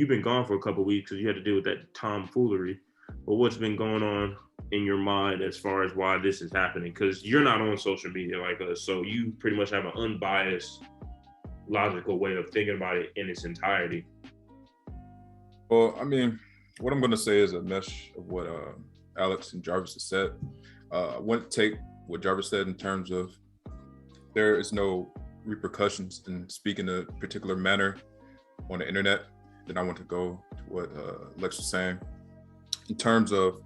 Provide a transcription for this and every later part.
you've been gone for a couple of weeks because you had to deal with that tomfoolery. But what's been going on in your mind as far as why this is happening? Because you're not on social media like us, so you pretty much have an unbiased, logical way of thinking about it in its entirety. Well, I mean, what I'm going to say is a mesh of what Alex and Jarvis have said. I want to take what Jarvis said in terms of there is no repercussions in speaking a particular manner on the internet. Then I want to go to what Lex was saying in terms of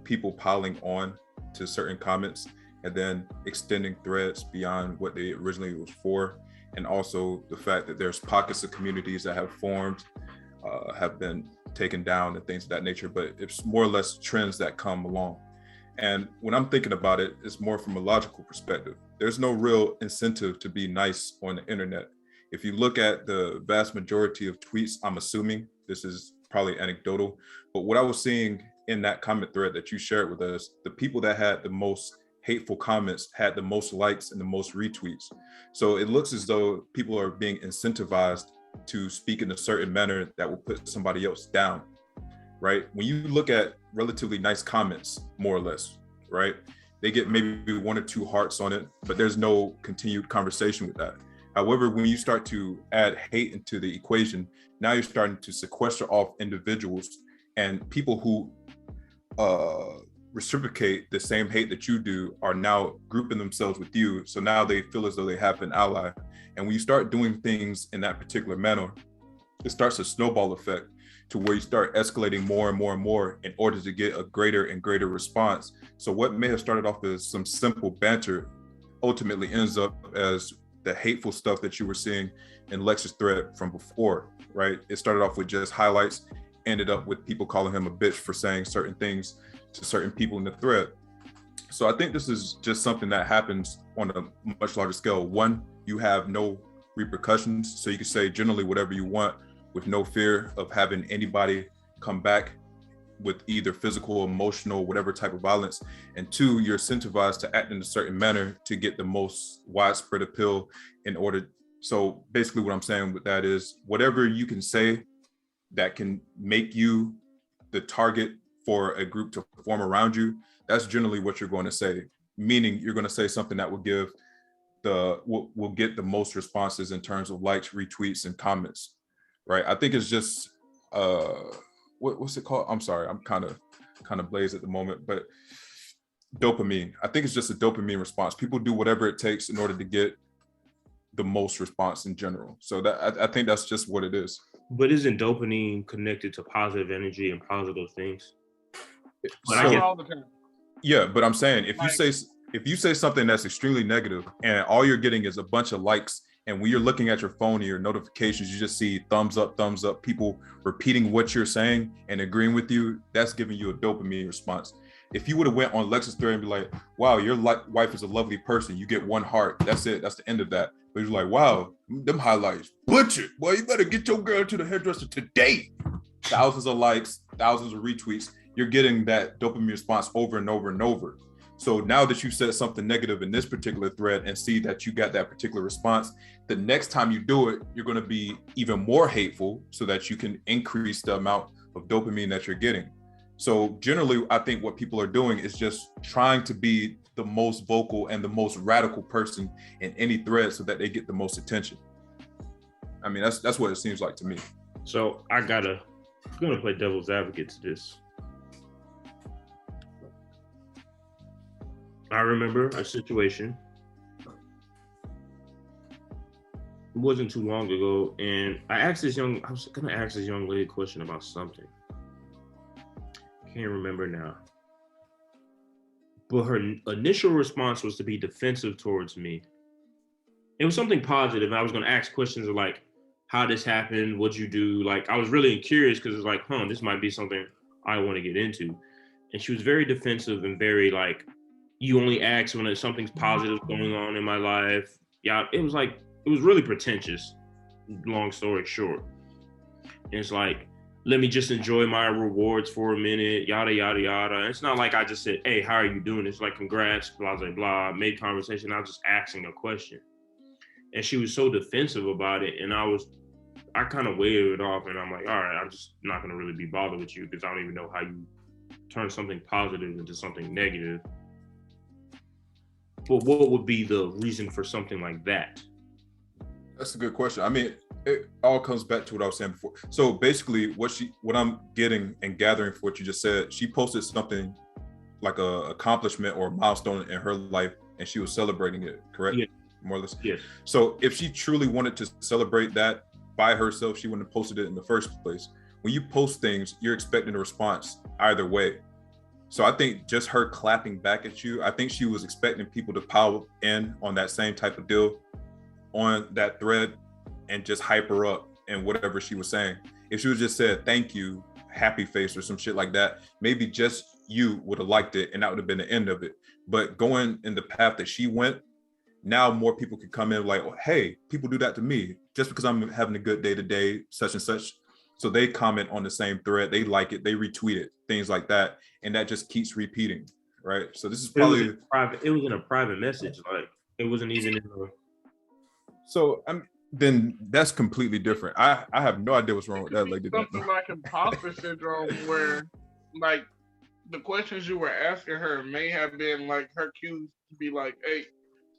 people piling on to certain comments and then extending threads beyond what they originally was for. And also the fact that there's pockets of communities that have formed, have been taken down and things of that nature, but it's more or less trends that come along. And when I'm thinking about it, it's more from a logical perspective. There's no real incentive to be nice on the internet. If you look at the vast majority of tweets, I'm assuming this is probably anecdotal, but what I was seeing in that comment thread that you shared with us, the people that had the most hateful comments had the most likes and the most retweets. So it looks as though people are being incentivized to speak in a certain manner that will put somebody else down, right? When you look at relatively nice comments, more or less, right? They get maybe 1 or 2 hearts on it, but there's no continued conversation with that. However, when you start to add hate into the equation, now you're starting to sequester off individuals and people who reciprocate the same hate that you do are now grouping themselves with you. So now they feel as though they have an ally. And when you start doing things in that particular manner, it starts a snowball effect to where you start escalating more and more and more in order to get a greater and greater response. So what may have started off as some simple banter ultimately ends up as the hateful stuff that you were seeing in Lex's thread from before, right? It started off with just highlights, ended up with people calling him a bitch for saying certain things to certain people in the thread. So I think this is just something that happens on a much larger scale. One, you have no repercussions, so you can say generally whatever you want with no fear of having anybody come back with either physical, emotional, whatever type of violence. And two, you're incentivized to act in a certain manner to get the most widespread appeal in order. So basically what I'm saying with that is whatever you can say that can make you the target for a group to form around you, that's generally what you're going to say. Meaning you're going to say something that will give will get the most responses in terms of likes, retweets, and comments, right? I think it's just what's it called? I'm sorry, I'm kind of blazed at the moment, but dopamine. I think it's just a dopamine response. People do whatever it takes in order to get the most response in general. So that I think that's just what it is. But isn't dopamine connected to positive energy and positive things? But So, I guess, yeah, but I'm saying if you say something that's extremely negative and all you're getting is a bunch of likes, and when you're looking at your phone or your notifications, you just see thumbs up, people repeating what you're saying and agreeing with you, that's giving you a dopamine response. If you would have went on Lex's thread and be like, wow, your wife is a lovely person, you get 1 heart, that's it, that's the end of that. But you're like, wow, them highlights, butchered. Well, you better get your girl to the hairdresser today. Thousands of likes, thousands of retweets. You're getting that dopamine response over and over and over. So now that you said something negative in this particular thread and see that you got that particular response, the next time you do it, you're going to be even more hateful so that you can increase the amount of dopamine that you're getting. So generally, I think what people are doing is just trying to be the most vocal and the most radical person in any thread so that they get the most attention. I mean, that's what it seems like to me. So I'm gonna play devil's advocate to this. I remember a situation. It wasn't too long ago, and I was gonna ask this young lady a question about something. Can't remember now. But her initial response was to be defensive towards me. It was something positive, and I was gonna ask questions of like, how this happened, what'd you do? Like, I was really curious because it's like, this might be something I want to get into. And she was very defensive and very like, you only ask when something's positive going on in my life. Yeah, it was really pretentious, long story short. And it's like, let me just enjoy my rewards for a minute, yada, yada, yada. And it's not like I just said, hey, how are you doing? It's like, congrats, blah, blah, blah, made conversation. I was just asking a question. And she was so defensive about it. And I kind of wave it off, and I'm like, all right, I'm just not gonna really be bothered with you because I don't even know how you turn something positive into something negative. But what would be the reason for something like that? That's a good question. I mean, it all comes back to what I was saying before. So basically, what I'm getting and gathering for what you just said, she posted something like a accomplishment or a milestone in her life, and she was celebrating it. Correct? Yeah. More or less. Yes. So if she truly wanted to celebrate that by herself, she wouldn't have posted it in the first place. When you post things, you're expecting a response either way. So I think just her clapping back at you, I think she was expecting people to pile in on that same type of deal on that thread and just hype her up and whatever she was saying. If she was just said thank you, happy face or some shit like that, maybe just you would have liked it and that would have been the end of it. But going in the path that she went, now more people could come in like, oh, hey, people do that to me just because I'm having a good day today, such and such. So they comment on the same thread, they like it, they retweet it, things like that, and that just keeps repeating, right? So this is probably It was in a private message, like it wasn't even in a. so. Then that's completely different. I have no idea what's wrong with that. Like something like imposter syndrome, where like the questions you were asking her may have been like her cues to be like, hey,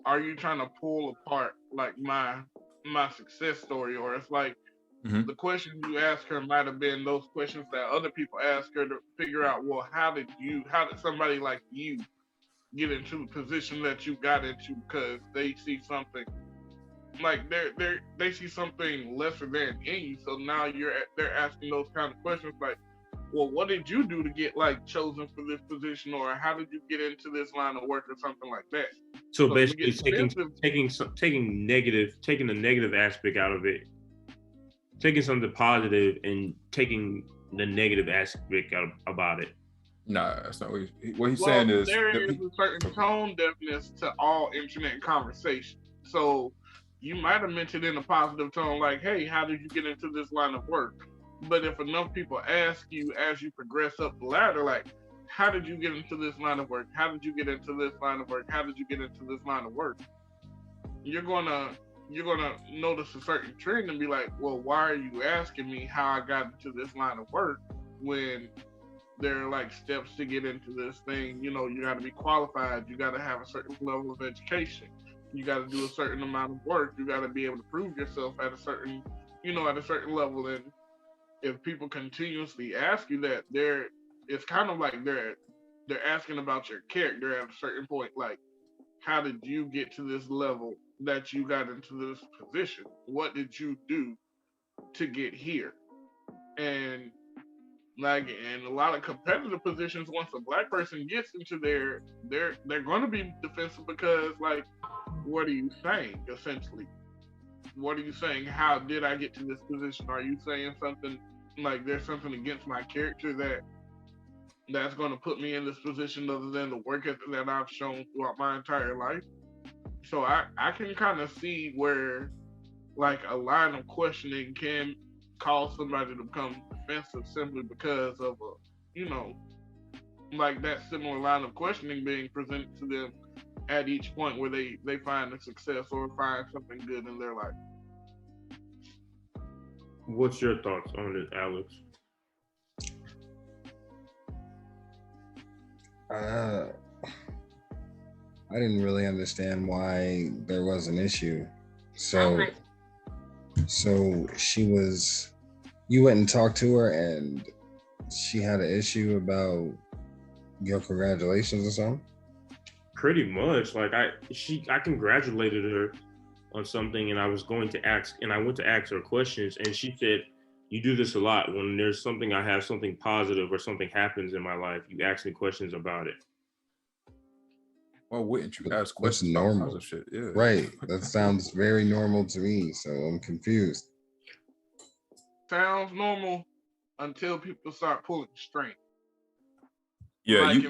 are you trying to pull apart like my success story? Or it's like the questions you ask her might have been those questions that other people ask her to figure out, well, how did somebody like you get into the position that you got into? Because they see something like they see something lesser than in you. So now they're asking those kind of questions like, well, what did you do to get like chosen for this position, or how did you get into this line of work, or something like that? So basically, taking the negative aspect out of it, taking something positive and taking the negative aspect out about it. Nah, that's not what he's saying is there is a certain tone deafness to all internet conversation. So you might have mentioned in a positive tone, like, hey, how did you get into this line of work? But if enough people ask you as you progress up the ladder, like, how did you get into this line of work? How did you get into this line of work? How did you get into this line of work? You're gonna notice a certain trend and be like, well, why are you asking me how I got into this line of work when there are like steps to get into this thing? You know, you got to be qualified. You got to have a certain level of education. You got to do a certain amount of work. You got to be able to prove yourself at a certain level. And if people continuously ask you that, it's kind of like they're asking about your character at a certain point. Like, how did you get to this level that you got into this position? What did you do to get here? And like in a lot of competitive positions, once a black person gets into they're going to be defensive because, like, what are you saying essentially? What are you saying? How did I get to this position? Are you saying something like there's something against my character that's going to put me in this position other than the work ethic that I've shown throughout my entire life? So I can kind of see where like a line of questioning can cause somebody to become defensive simply because of like that similar line of questioning being presented to them at each point where they find a success or find something good in their life. What's your thoughts on it, Alex? I didn't really understand why there was an issue. So you went and talked to her and she had an issue about your congratulations or something? Pretty much. Like I congratulated her on something, and I went to ask her questions, and she said, you do this a lot. When there's something, I have something positive or something happens in my life, you ask me questions about it. Well, wouldn't you ask questions normal about shit? Yeah. Right. That sounds very normal to me, so I'm confused. Sounds normal until people start pulling strings. Yeah, like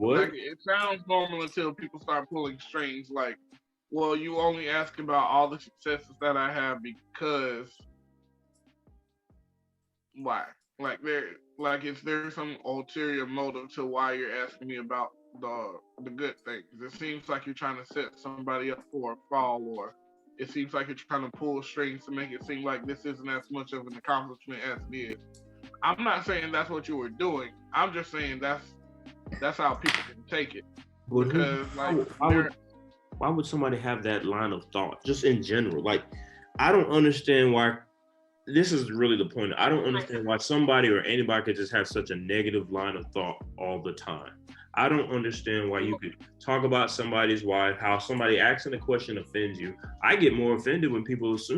what? It sounds normal until people start pulling strings. Like, well, you only ask about all the successes that I have because why? Like is there some ulterior motive to why you're asking me about the good things? It seems like you're trying to set somebody up for a fall, or it seems like you're trying to pull strings to make it seem like this isn't as much of an accomplishment as it is. I'm not saying that's what you were doing. I'm just saying that's how people can take it. But Because why would somebody have that line of thought just in general? Like, I don't understand why. This is really the point. I don't understand why somebody or anybody could just have such a negative line of thought all the time. I don't understand why you could talk about somebody's wife, how somebody asking a question offends you. I get more offended when people assume